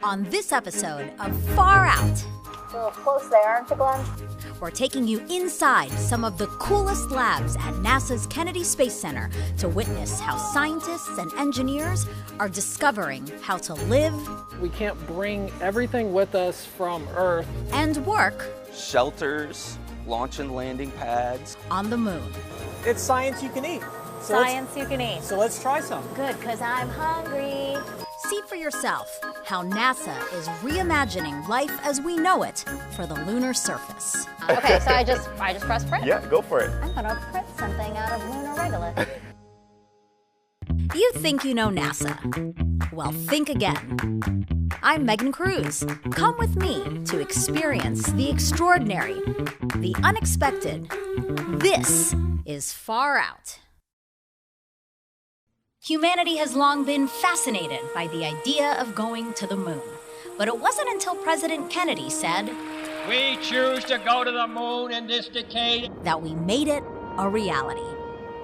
On this episode of Far Out, A little close there, aren't you, Glenn? we're taking you inside some of the coolest labs at NASA's Kennedy Space Center to witness how scientists and engineers are discovering how to live We can't bring everything with us from Earth. and work Shelters, launch and landing pads. on the moon. It's science you can eat. Science you can eat. So let's try some. Good, because I'm hungry. See for yourself how NASA is reimagining life as we know it for the lunar surface. Okay, so I just press print? Yeah, go for it. I'm gonna print something out of lunar regolith. You think you know NASA? Well, think again. I'm Megan Cruz. Come with me to experience the extraordinary, the unexpected. This is Far Out. Humanity has long been fascinated by the idea of going to the moon. But it wasn't until President Kennedy said We choose to go to the moon in this decade. that we made it a reality.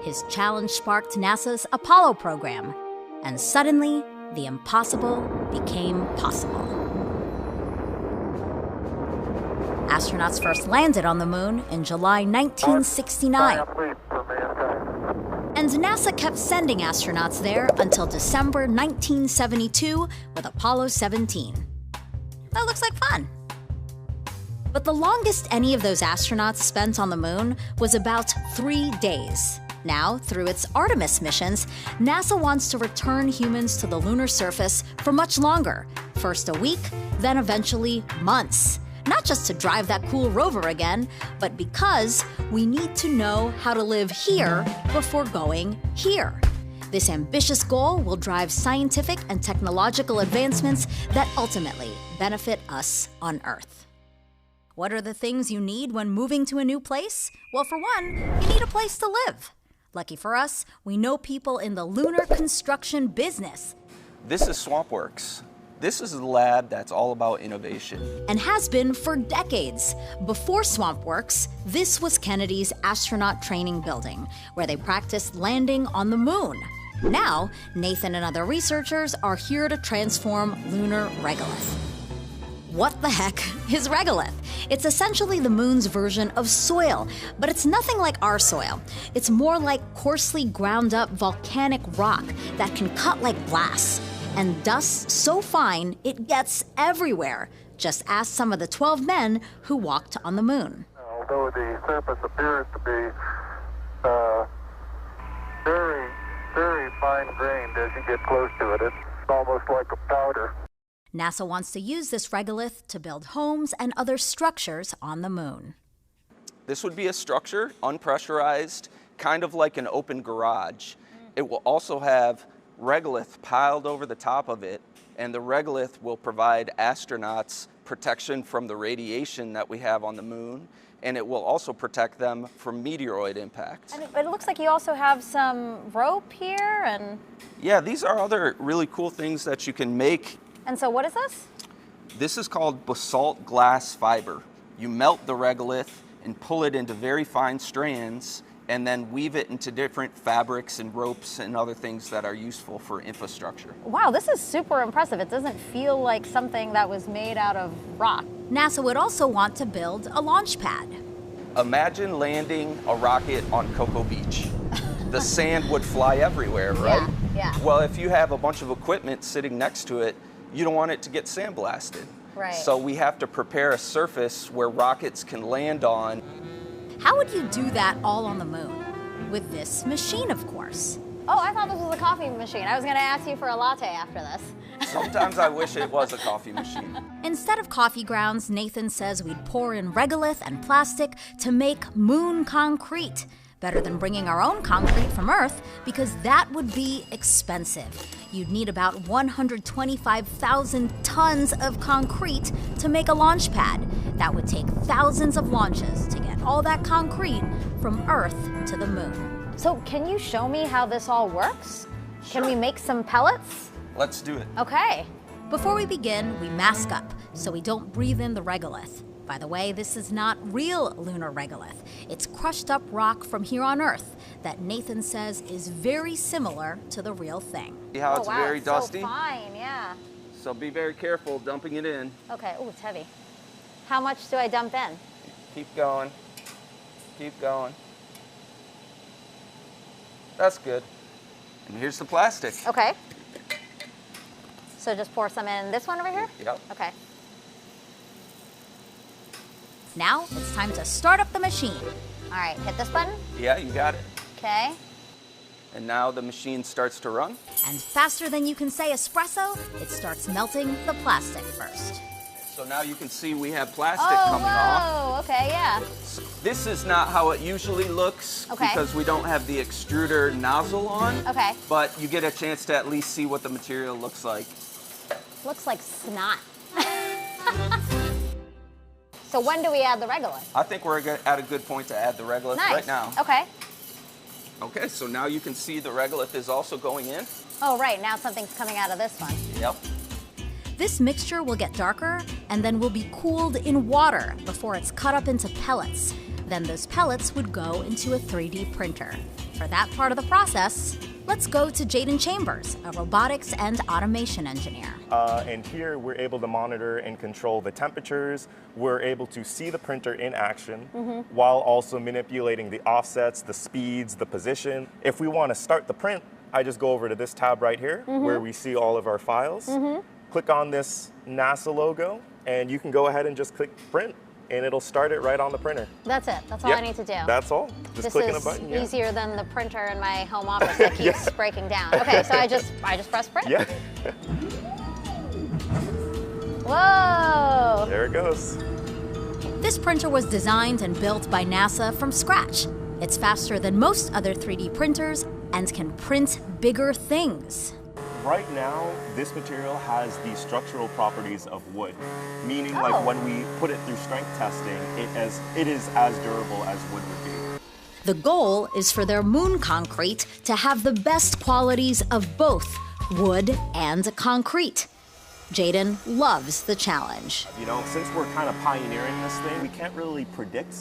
His challenge sparked NASA's Apollo program, and suddenly, the impossible became possible. Astronauts first landed on the moon in July 1969. And NASA kept sending astronauts there until December 1972 with Apollo 17. That looks like fun. But the longest any of those astronauts spent on the moon was about 3 days. Now, through its Artemis missions, NASA wants to return humans to the lunar surface for much longer. First a week, then eventually months. Not just to drive that cool rover again, but because we need to know how to live here before going here. This ambitious goal will drive scientific and technological advancements that ultimately benefit us on Earth. What are the things you need when moving to a new place? Well, for one, you need a place to live. Lucky for us, we know people in the lunar construction business. This is SwampWorks. This is a lab that's all about innovation. And has been for decades. Before SwampWorks, this was Kennedy's astronaut training building, where they practiced landing on the moon. Now, Nathan and other researchers are here to transform lunar regolith. What the heck is regolith? It's essentially the moon's version of soil, but it's nothing like our soil. It's more like coarsely ground up volcanic rock that can cut like glass. And dust so fine it gets everywhere. Just ask some of the 12 men who walked on the moon. Although the surface appears to be very, very fine-grained as you get close to it, it's almost like a powder. NASA wants to use this regolith to build homes and other structures on the moon. This would be a structure, unpressurized, kind of like an open garage. It will also have regolith piled over the top of it, and the regolith will provide astronauts protection from the radiation that we have on the moon, and it will also protect them from meteoroid impact. But it looks like you also have some rope here and Yeah, these are other really cool things that you can make. so what is this? This is called basalt glass fiber. You melt the regolith and pull it into very fine strands, and then weave it into different fabrics and ropes and other things that are useful for infrastructure. Wow, this is super impressive. It doesn't feel like something that was made out of rock. NASA would also want to build a launch pad. Imagine landing a rocket on Cocoa Beach. The sand would fly everywhere, right? Yeah. Well, if you have a bunch of equipment sitting next to it, you don't want it to get sandblasted. Right. So we have to prepare a surface where rockets can land on. How would you do that all on the moon? With this machine, of course. Oh, I thought this was a coffee machine. I was gonna ask you for a latte after this. Sometimes I wish it was a coffee machine. Instead of coffee grounds, Nathan says we'd pour in regolith and plastic to make moon concrete. Better than bringing our own concrete from Earth, because that would be expensive. You'd need about 125,000 tons of concrete to make a launch pad. That would take thousands of launches to get all that concrete from Earth to the moon. So can you show me how this all works? Can we make some pellets? Let's do it. Okay. Before we begin, we mask up so we don't breathe in the regolith. By the way, this is not real lunar regolith. It's crushed up rock from here on Earth that Nathan says is very similar to the real thing. See how it's very dusty? So fine, yeah. So be very careful dumping it in. Okay, oh, it's heavy. How much do I dump in? Keep going. Keep going. That's good. And here's the plastic. Okay. So just pour some in this one over here? Yep. Okay. Now it's time to start up the machine. All right, hit this button. Yeah, you got it. Okay. And now the machine starts to run. And faster than you can say espresso, it starts melting the plastic first. So now you can see we have plastic coming off. Oh, okay, yeah. This is not how it usually looks Okay. because we don't have the extruder nozzle on. Okay. But you get a chance to at least see what the material looks like. Looks like snot. So when do we add the regolith? I think we're at a good point to add the regolith Nice. right now. Okay. Okay, so now you can see the regolith is also going in. Oh, right, now something's coming out of this one. Yep. This mixture will get darker and then will be cooled in water before it's cut up into pellets. Then those pellets would go into a 3D printer. For that part of the process, let's go to Jaden Chambers, a robotics and automation engineer. And here we're able to monitor and control the temperatures. We're able to see the printer in action while also manipulating the offsets, the speeds, the position. If we want to start the print, I just go over to this tab right here where we see all of our files. Click on this NASA logo and you can go ahead and just click print and it'll start it right on the printer. That's it, that's all I need to do. That's all. Just This clicking is a button. easier than the printer in my home office that keeps breaking down. Okay, so I just press print? Yeah. Whoa! There it goes. This printer was designed and built by NASA from scratch. It's faster than most other 3D printers and can print bigger things. Right now, this material has the structural properties of wood, meaning like when we put it through strength testing, it is as durable as wood would be. The goal is for their moon concrete to have the best qualities of both wood and concrete. Jaden loves the challenge. You know, since we're kind of pioneering this thing, we can't really predict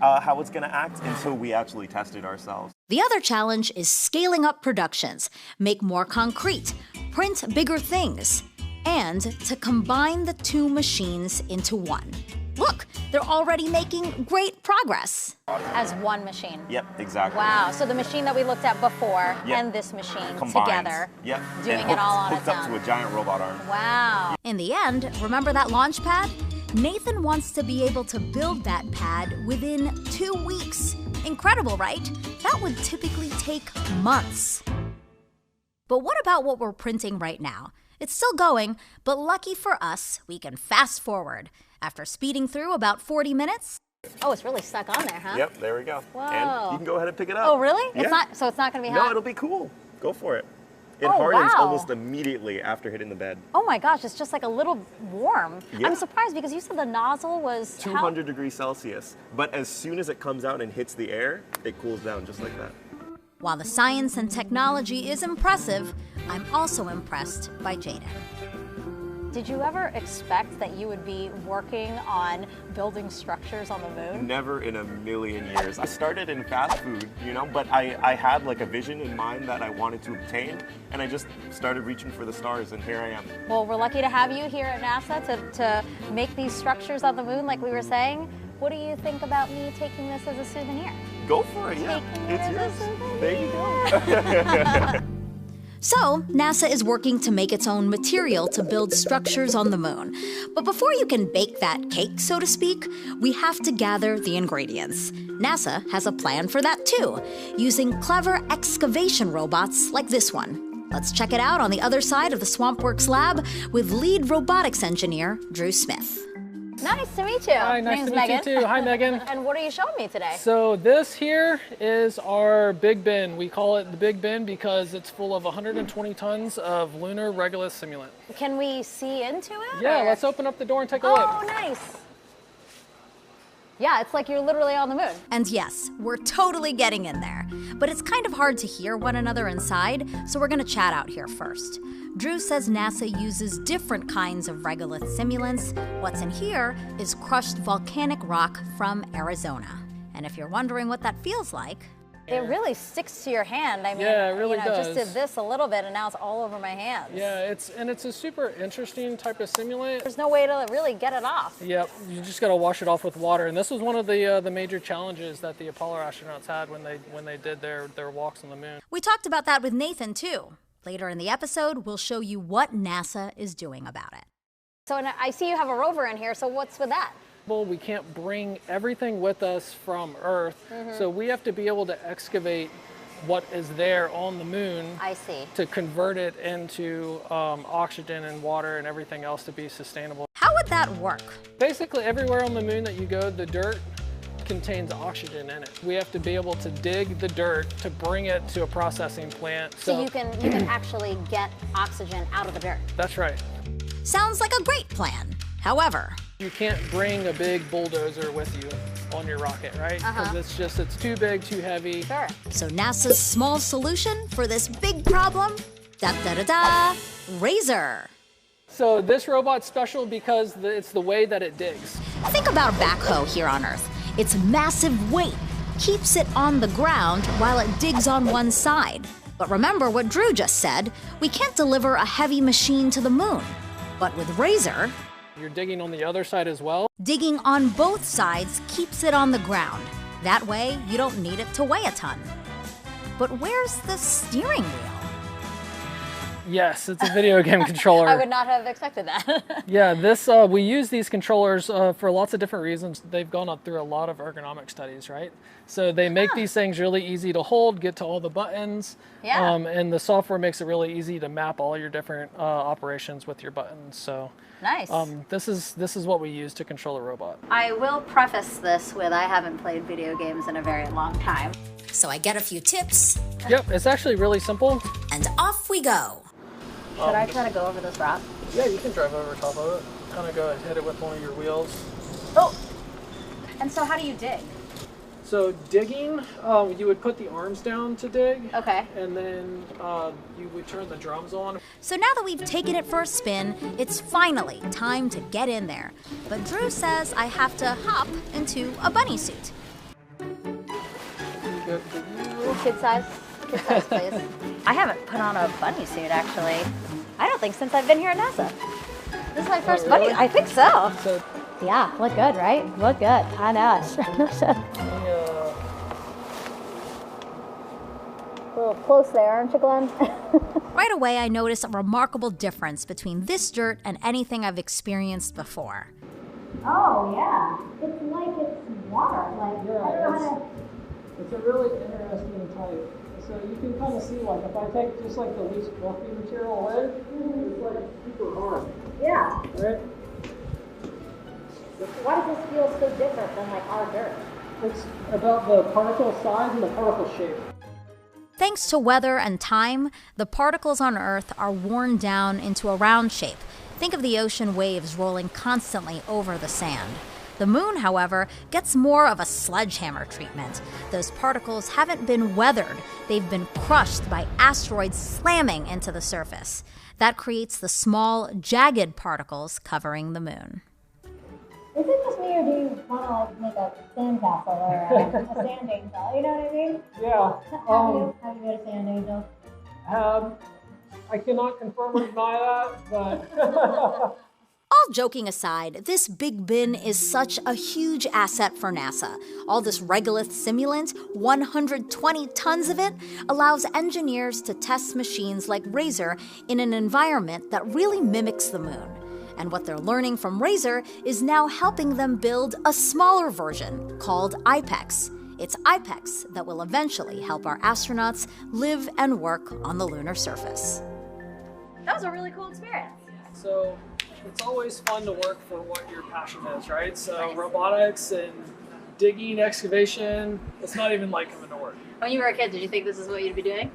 how it's going to act until we actually test it ourselves. The other challenge is scaling up productions, make more concrete, print bigger things, and to combine the two machines into one. Look, they're already making great progress. As one machine. Yep, exactly. Wow, so the machine that we looked at before Yep. and this machine Combined. together, Yep. doing and it all on hooked its up own. to a giant robot arm. Wow. In the end, remember that launch pad? Nathan wants to be able to build that pad within 2 weeks. Incredible, right? That would typically take months. But what about what we're printing right now? It's still going, but lucky for us, we can fast forward. After speeding through about 40 minutes, Oh, it's really stuck on there, huh? Yep, there we go. Whoa. And you can go ahead and pick it up. Oh, really? Yeah. It's not. So it's not going to be No, hot. it'll be cool. Go for it. It Oh, hardens wow. almost immediately after hitting the bed. Oh my gosh, it's just like a little warm. Yeah. I'm surprised because you said the nozzle was 200 degrees Celsius. But as soon as it comes out and hits the air, it cools down just like that. while the science and technology is impressive, I'm also impressed by Jaden. Did you ever expect that you would be working on building structures on the moon? Never in a million years. I started in fast food, you know, but I had like a vision in mind that I wanted to obtain, and I just started reaching for the stars, and here I am. Well, we're lucky to have you here at NASA to make these structures on the moon, like we were saying. What do you think about me taking this as a souvenir? Go for it, yeah. Taking it It's as a yours. souvenir. There you go. So, NASA is working to make its own material to build structures on the moon. But before you can bake that cake, so to speak, we have to gather the ingredients. NASA has a plan for that too, using clever excavation robots like this one. Let's check it out on the other side of the SwampWorks lab with lead robotics engineer Drew Smith. Nice to meet you. Hi, nice Name's to meet Megan. you too. Hi, Megan. And what are you showing me today? So this here is our big bin. We call it the big bin because it's full of 120 tons of lunar regolith simulant. Can we see into it? Yeah, or- let's open up the door and take a Oh, look. nice. Yeah, it's like you're literally on the moon. And yes, we're totally getting in there. But it's kind of hard to hear one another inside, so we're gonna chat out here first. Drew says NASA uses different kinds of regolith simulants. What's in here is crushed volcanic rock from Arizona. And if you're wondering what that feels like, It really sticks to your hand. I mean, Yeah, it really does. just did this a little bit and now it's all over my hands. Yeah, it's a super interesting type of simulant. There's no way to really get it off. Yep, you just got to wash it off with water, and this was one of the major challenges that the Apollo astronauts had when they did their walks on the moon. We talked about that with Nathan too. Later in the episode, we'll show you what NASA is doing about it. So I see you have a rover in here, so what's with that? Well, we can't bring everything with us from Earth, so we have to be able to excavate what is there on the moon. I see. To convert it into oxygen and water and everything else to be sustainable. How would that work? Basically, everywhere on the moon that you go, the dirt contains oxygen in it. We have to be able to dig the dirt to bring it to a processing plant. So you can actually get oxygen out of the dirt. That's right. Sounds like a great plan. However, you can't bring a big bulldozer with you on your rocket, right? Because it's too big, too heavy. Sure. So NASA's small solution for this big problem, da-da-da-da, Razor. So this robot's special because it's the way that it digs. Think about a backhoe here on Earth. Its massive weight keeps it on the ground while it digs on one side. But remember what Drew just said, we can't deliver a heavy machine to the moon. But with Razor, you're digging on the other side as well. Digging on both sides keeps it on the ground. That way, you don't need it to weigh a ton. But where's the steering wheel? Yes, it's a video game controller. I would not have expected that. Yeah, we use these controllers for lots of different reasons. They've gone up through a lot of ergonomic studies, right? So they make these things really easy to hold, get to all the buttons, and the software makes it really easy to map all your different operations with your buttons. So nice. This is what we use to control a robot. I will preface this with I haven't played video games in a very long time. So I get a few tips. Yep, it's actually really simple. And off we go. Should I try to go over this rock? Yeah, you can drive over top of it. Kind of go and hit it with one of your wheels. Oh! And so how do you dig? So digging, you would put the arms down to dig. Okay. And then you would turn the drums on. So now that we've taken it for a spin, it's finally time to get in there. But Drew says I have to hop into a bunny suit. Kid size, please. I haven't put on a bunny suit, actually. I don't think since I've been here at NASA. This is my first bunny. I think so. Yeah, look good, right? Look good. I know it. A little close there, aren't you, Glenn? Right away, I notice a remarkable difference between this dirt and anything I've experienced before. Oh, yeah. It's like it's water. Like, it's a really interesting type. So you can kind of see, like, if I take just like the least fluffy material away, it's like super hard. Yeah. Right? Why does this feel so different than like our dirt? It's about the particle size and the particle shape. Thanks to weather and time, the particles on Earth are worn down into a round shape. Think of the ocean waves rolling constantly over the sand. The moon, however, gets more of a sledgehammer treatment. Those particles haven't been weathered. They've been crushed by asteroids slamming into the surface. That creates the small, jagged particles covering the moon. Is it just me, or do you want to like make a sandcastle or a sand angel? You know what I mean? Yeah. Have you made a sand angel? I cannot confirm or deny that, but... All joking aside, this big bin is such a huge asset for NASA. All this regolith simulant, 120 tons of it, allows engineers to test machines like Razor in an environment that really mimics the moon. And what they're learning from Razor is now helping them build a smaller version called IPEX. It's IPEX that will eventually help our astronauts live and work on the lunar surface. That was a really cool experience. So it's always fun to work for what your passion is, right? So robotics and digging, excavation, it's not even like coming to work. When you were a kid, did you think this is what you'd be doing?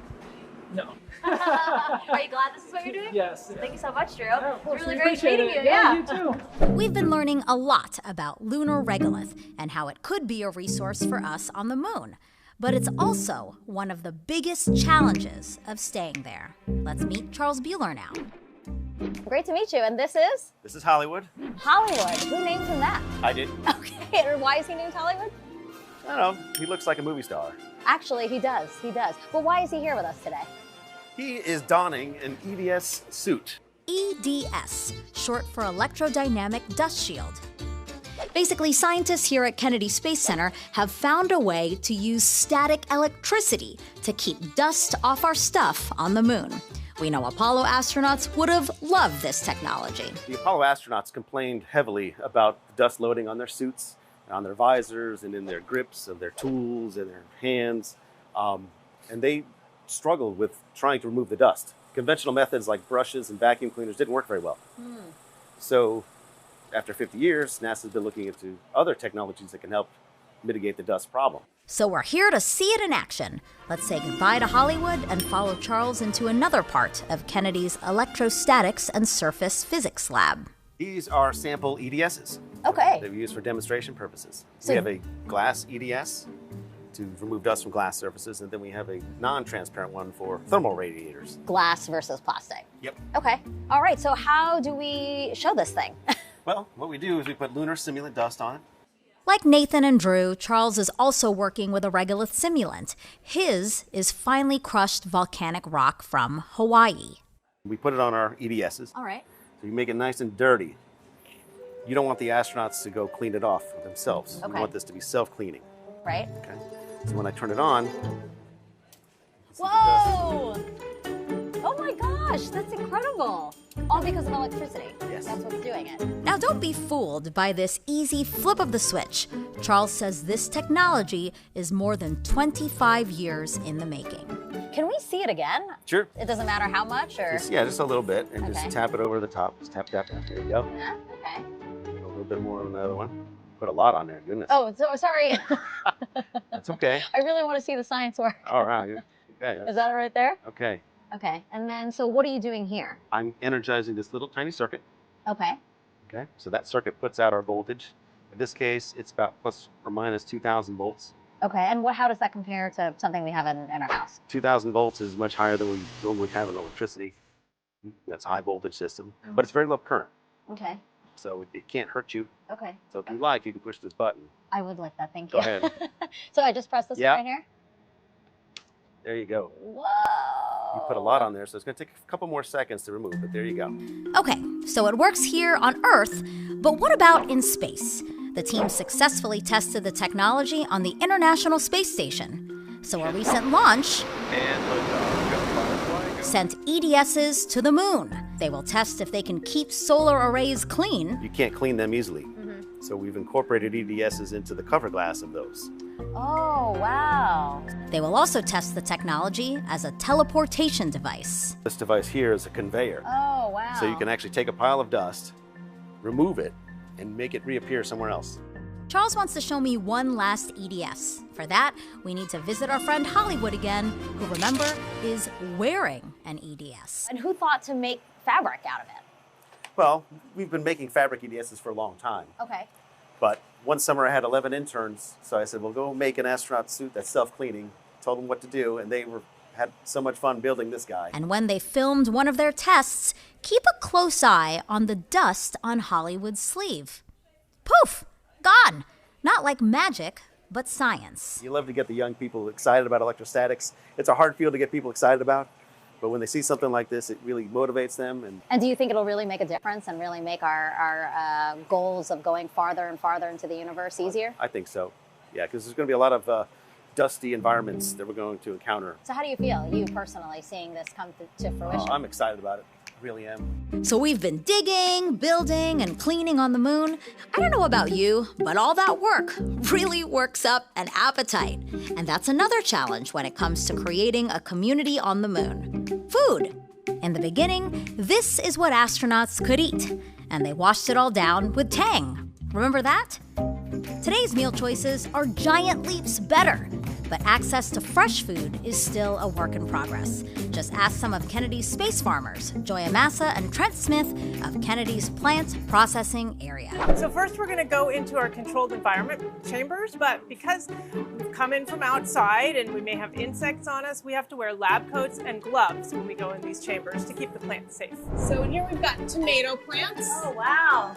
No. Are you glad this is what you're doing? Yes. Thank you so much, Drew. Yeah, it's really great meeting you. Yeah, you too. We've been learning a lot about lunar regolith and how it could be a resource for us on the moon. But it's also one of the biggest challenges of staying there. Let's meet Charles Bueller now. Great to meet you. And this is? This is Hollywood. Hollywood. Who named him that? I did. Okay. And why is he named Hollywood? I don't know. He looks like a movie star. Actually, he does. He does. But why is he here with us today? He is donning an EDS suit. EDS, short for Electrodynamic Dust Shield. Basically, scientists here at Kennedy Space Center have found a way to use static electricity to keep dust off our stuff on the moon. We know Apollo astronauts would have loved this technology. The Apollo astronauts complained heavily about dust loading on their suits, on their visors, and in their grips of their tools and their hands. And they struggled with trying to remove the dust. Conventional methods like brushes and vacuum cleaners didn't work very well. So after 50 years, NASA's been looking into other technologies that can help mitigate the dust problem. So we're here to see it in action. Let's say goodbye to Hollywood and follow Charles into another part of Kennedy's electrostatics and surface physics lab. These are sample EDSs. Okay. That we use for demonstration purposes. We have a glass EDS to remove dust from glass surfaces, and then we have a non-transparent one for thermal radiators. Glass versus plastic. Yep. Okay. All right, so how do we show this thing? Well, what we do is we put lunar simulant dust on it. Like Nathan and Drew, Charles is also working with a regolith simulant. His is finely crushed volcanic rock from Hawaii. We put it on our EDSs. All right. So you make it nice and dirty. You don't want the astronauts to go clean it off themselves. Okay. You want this to be self-cleaning. Right. Okay. So when I turn it on, whoa! Oh my gosh, that's incredible. All because of electricity. Yes. That's what's doing it. Now don't be fooled by this easy flip of the switch. Charles says this technology is more than 25 years in the making. Can we see it again? Sure. It doesn't matter how much, or? Just a little bit, and Okay. just tap it over the top. Just tap, tap, tap. There you go. Yeah, okay. A little bit more on the other one. Put a lot on there, goodness. Oh, so sorry. That's okay. I really want to see the science work. All right. Okay. Is that right there? Okay. Okay, and then, so what are you doing here? I'm energizing this little tiny circuit. Okay. Okay. So that circuit puts out our voltage. In this case, it's about plus or minus 2,000 volts. Okay, and how does that compare to something we have in our house? 2,000 volts is much higher than we normally have in electricity. That's a high voltage system, but it's very low current, Okay. so it can't hurt you. Okay. So if you like, you can push this button. I would like that, thank Go you. ahead. So I just press this Yeah. right here? There you go. Whoa! You put a lot on there, so it's going to take a couple more seconds to remove, but there you go. Okay, so it works here on Earth, but what about in space? The team successfully tested the technology on the International Space Station. So a recent launch sent EDSs to the moon. They will test if they can keep solar arrays clean. You can't clean them easily. So we've incorporated EDSs into the cover glass of those. Oh, wow. They will also test the technology as a teleportation device. This device here is a conveyor. Oh, wow. So you can actually take a pile of dust, remove it, and make it reappear somewhere else. Charles wants to show me one last EDS. For that, we need to visit our friend Hollywood again, who, remember, is wearing an EDS. And who thought to make fabric out of it? Well, we've been making fabric EDSs for a long time. Okay. But one summer I had 11 interns, so I said, well, go make an astronaut suit that's self-cleaning. Told them what to do, and they had so much fun building this guy. And when they filmed one of their tests, keep a close eye on the dust on Hollywood's sleeve. Poof! Gone! Not like magic, but science. You love to get the young people excited about electrostatics. It's a hard field to get people excited about, but when they see something like this, it really motivates them. And do you think it'll really make a difference and really make our goals of going farther and farther into the universe easier? I think so. Yeah, because there's going to be a lot of dusty environments that we're going to encounter. So how do you feel, you personally, seeing this come to fruition? I'm excited about it. I really am. So we've been digging, building, and cleaning on the moon. I don't know about you, but all that work really works up an appetite. And that's another challenge when it comes to creating a community on the moon. Food. In the beginning, this is what astronauts could eat. And they washed it all down with Tang. Remember that? Today's meal choices are giant leaps better. But access to fresh food is still a work in progress. Just ask some of Kennedy's space farmers, Joya Massa and Trent Smith of Kennedy's plant processing area. So first we're going to go into our controlled environment chambers, but because we've come in from outside and we may have insects on us, we have to wear lab coats and gloves when we go in these chambers to keep the plants safe. So in here we've got tomato plants. Oh, wow.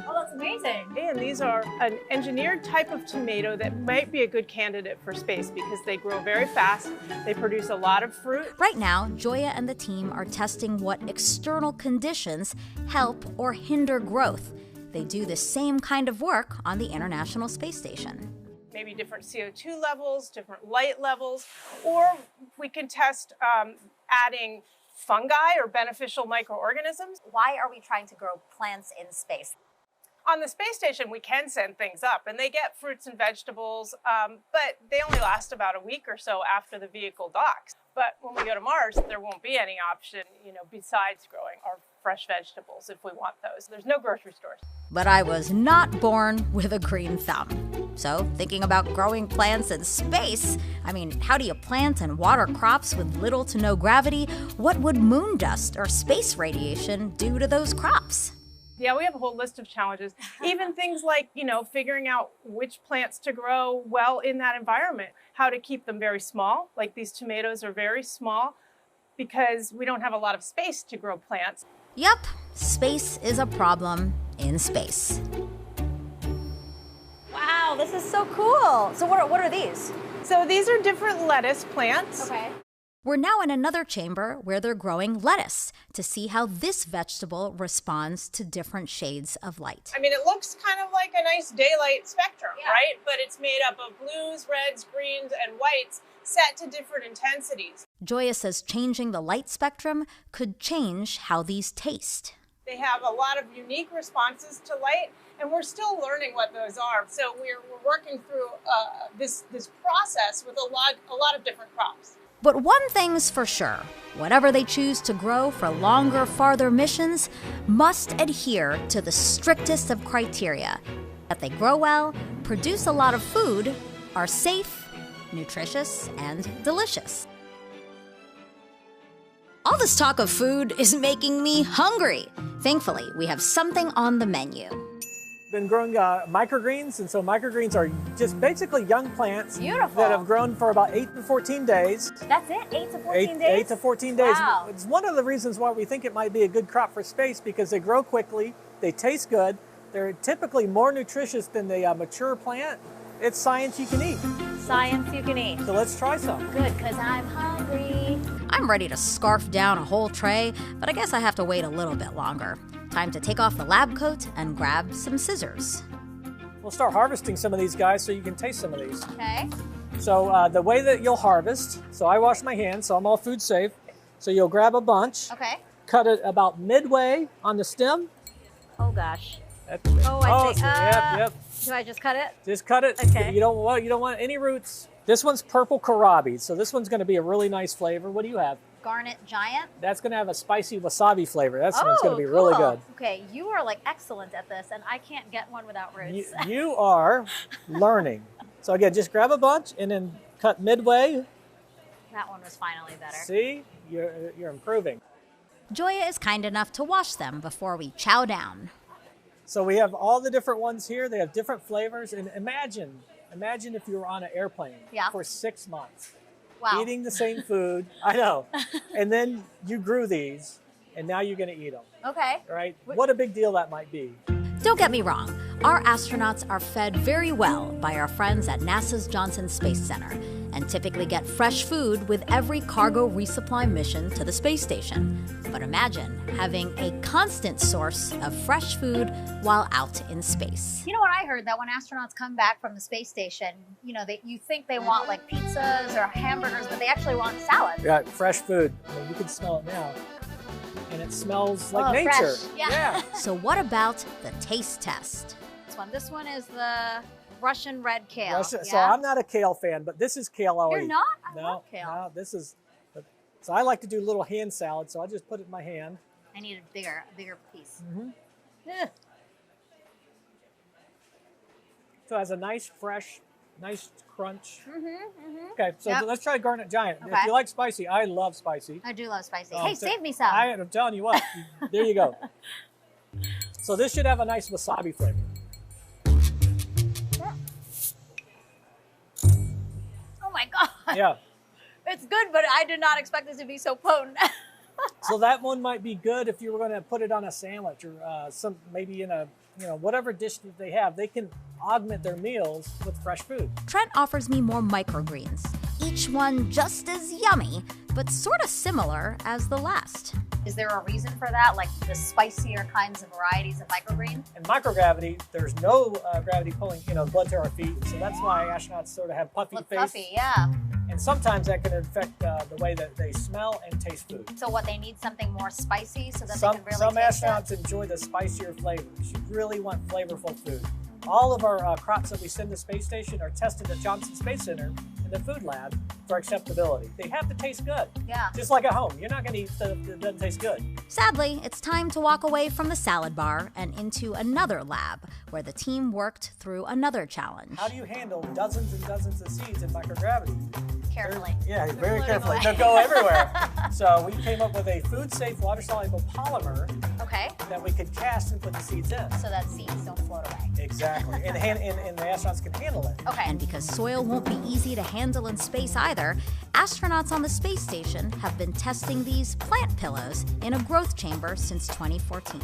Oh, that's amazing. And these are an engineered type of tomato that might be a good candidate for space because they grow very fast. They produce a lot of fruit. Right now, Joya and the team are testing what external conditions help or hinder growth. They do the same kind of work on the International Space Station. Maybe different CO2 levels, different light levels, or we can test adding fungi or beneficial microorganisms. Why are we trying to grow plants in space? On the space station, we can send things up, and they get fruits and vegetables, but they only last about a week or so after the vehicle docks. But when we go to Mars, there won't be any option, besides growing our fresh vegetables if we want those. There's no grocery stores. But I was not born with a green thumb. So, thinking about growing plants in space, how do you plant and water crops with little to no gravity? What would moon dust or space radiation do to those crops? Yeah, we have a whole list of challenges. Even things like, figuring out which plants to grow well in that environment, how to keep them very small. Like these tomatoes are very small because we don't have a lot of space to grow plants. Yep, space is a problem in space. Wow, this is so cool. So what are these? So these are different lettuce plants. Okay. We're now in another chamber where they're growing lettuce to see how this vegetable responds to different shades of light. It looks kind of like a nice daylight spectrum, right? But it's made up of blues, reds, greens, and whites set to different intensities. Joya says changing the light spectrum could change how these taste. They have a lot of unique responses to light, and we're still learning what those are. So we're working through this process with a lot of different crops. But one thing's for sure, whatever they choose to grow for longer, farther missions must adhere to the strictest of criteria. That they grow well, produce a lot of food, are safe, nutritious, and delicious. All this talk of food is making me hungry. Thankfully, we have something on the menu. Been growing microgreens, and so microgreens are just basically young plants Beautiful. that have grown for about 8 to 14 days. That's it? 8 to 14 days? 8 to 14 days. Wow. It's one of the reasons why we think it might be a good crop for space, because they grow quickly, they taste good, they're typically more nutritious than the mature plant. It's science you can eat. Science you can eat. So let's try some. Good, because I'm hungry. I'm ready to scarf down a whole tray, but I guess I have to wait a little bit longer. Time to take off the lab coat and grab some scissors. We'll start harvesting some of these guys so you can taste some of these. Okay. So the way that you'll harvest, so I wash my hands, so I'm all food safe. So you'll grab a bunch, Okay. cut it about midway on the stem. Oh gosh. That's it. Oh, I think. So, yep. Do I just cut it? Just cut it. Okay. You don't want any roots. This one's purple kohlrabi, so this one's going to be a really nice flavor. What do you have? Garnet giant. That's going to have a spicy wasabi flavor. That's one's going to be really good. Okay, you are like excellent at this, and I can't get one without roots. You are learning. So again, just grab a bunch and then cut midway. That one was finally better. See, you're improving. Joya is kind enough to wash them before we chow down. So we have all the different ones here. They have different flavors. And imagine if you were on an airplane for 6 months. Wow. Eating the same food. I know. And then you grew these, and now you're going to eat them. Okay. Right? What a big deal that might be. Don't get me wrong, our astronauts are fed very well by our friends at NASA's Johnson Space Center and typically get fresh food with every cargo resupply mission to the space station. But imagine having a constant source of fresh food while out in space. You know what I heard? That when astronauts come back from the space station, you think they want like pizzas or hamburgers, but they actually want salad. Yeah, fresh food. You can smell it now. And it smells like nature. Fresh. Yeah. So what about the taste test? This one is the Russian red kale. Yeah? So I'm not a kale fan, but this is kale I'll You're eat. not? I love kale. No, this is. So I like to do little hand salad, so I just put it in my hand. I need a bigger piece. Mm-hmm. Yeah. So it has a nice, fresh, nice crunch. Okay, so let's try Garnet Giant. Okay. If you like spicy, I love spicy. I do love spicy. Hey, save me some. I'm telling you what, there you go. So this should have a nice wasabi flavor. Oh my God. Yeah. It's good, but I did not expect this to be so potent. So that one might be good if you were going to put it on a sandwich or maybe in a, whatever dish that they have. They can augment their meals with fresh food. Trent offers me more microgreens, each one just as yummy, but sort of similar as the last. Is there a reason for that? Like the spicier kinds of varieties of microgreen? In microgravity, there's no gravity pulling, blood to our feet. So that's why astronauts sort of have puffy face. Puffy, yeah. And sometimes that can affect the way that they smell and taste food. So what, they need something more spicy so that they can really Some taste astronauts it? enjoy the spicier flavors. You really want flavorful food. All of our crops that we send to the space station are tested at Johnson Space Center in the food lab for acceptability. They have to taste good. Yeah. Just like at home. You're not going to eat stuff that doesn't taste good. Sadly, it's time to walk away from the salad bar and into another lab where the team worked through another challenge. How do you handle dozens and dozens of seeds in microgravity? Carefully. Very carefully. They'll go everywhere. So we came up with a food-safe, water-soluble polymer that we could cast and put the seeds in. So that seeds don't float away. Exactly. And the astronauts can handle it. Okay. And because soil won't be easy to handle in space either, astronauts on the space station have been testing these plant pillows in a growth chamber since 2014.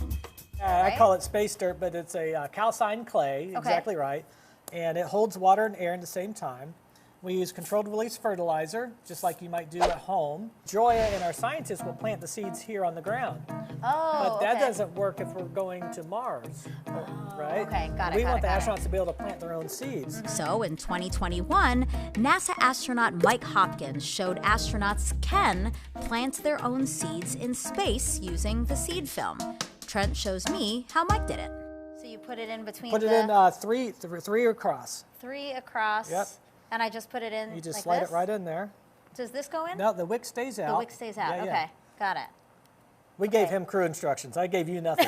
I call it space dirt, but it's a calcined clay, exactly right. And it holds water and air at the same time. We use controlled release fertilizer, just like you might do at home. Joya and our scientists will plant the seeds here on the ground. But that doesn't work if we're going to Mars, right? Okay, got it. We want the astronauts to be able to plant their own seeds. So in 2021, NASA astronaut Mike Hopkins showed astronauts can plant their own seeds in space using the seed film. Trent shows me how Mike did it. So you put it in between Put it in three across. 3 across. Yep. And I just put it in. You just like slide this? it right in there. Does this go in? No, the wick stays out. The wick stays out. Okay, got it. We gave him crew instructions. I gave you nothing.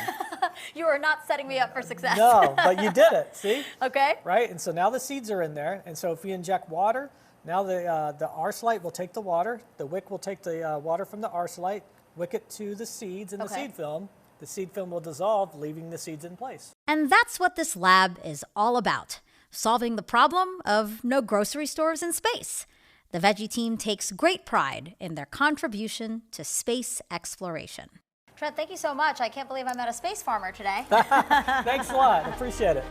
You are not setting me up for success. No, but you did it. See? Okay. Right, and so now the seeds are in there, and so if we inject water, now the arc light will take the water. The wick will take the water from the arc light, wick it to the seeds in the seed film. The seed film will dissolve, leaving the seeds in place. And that's what this lab is all about. Solving the problem of no grocery stores in space. The Veggie team takes great pride in their contribution to space exploration. Trent, thank you so much. I can't believe I met a space farmer today. Thanks a lot. Appreciate it.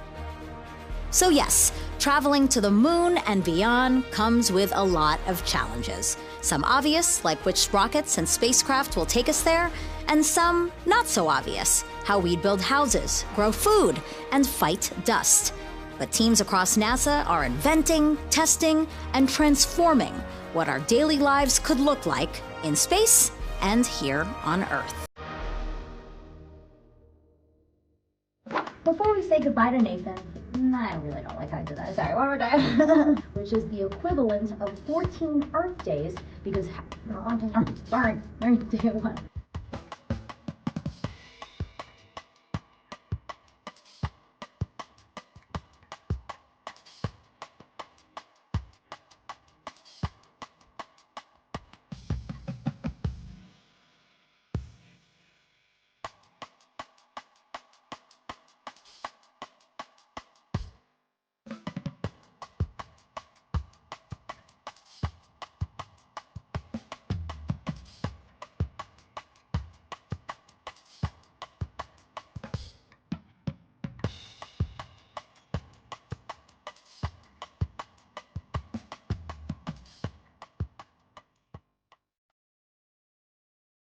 So yes, traveling to the moon and beyond comes with a lot of challenges. Some obvious, like which rockets and spacecraft will take us there, and some not so obvious, how we'd build houses, grow food, and fight dust. But teams across NASA are inventing, testing, and transforming what our daily lives could look like in space and here on Earth. Before we say goodbye to Nathan, I really don't like how I did that. Sorry, one more time. Which is the equivalent of 14 Earth days because... Sorry, 3, 2, 1.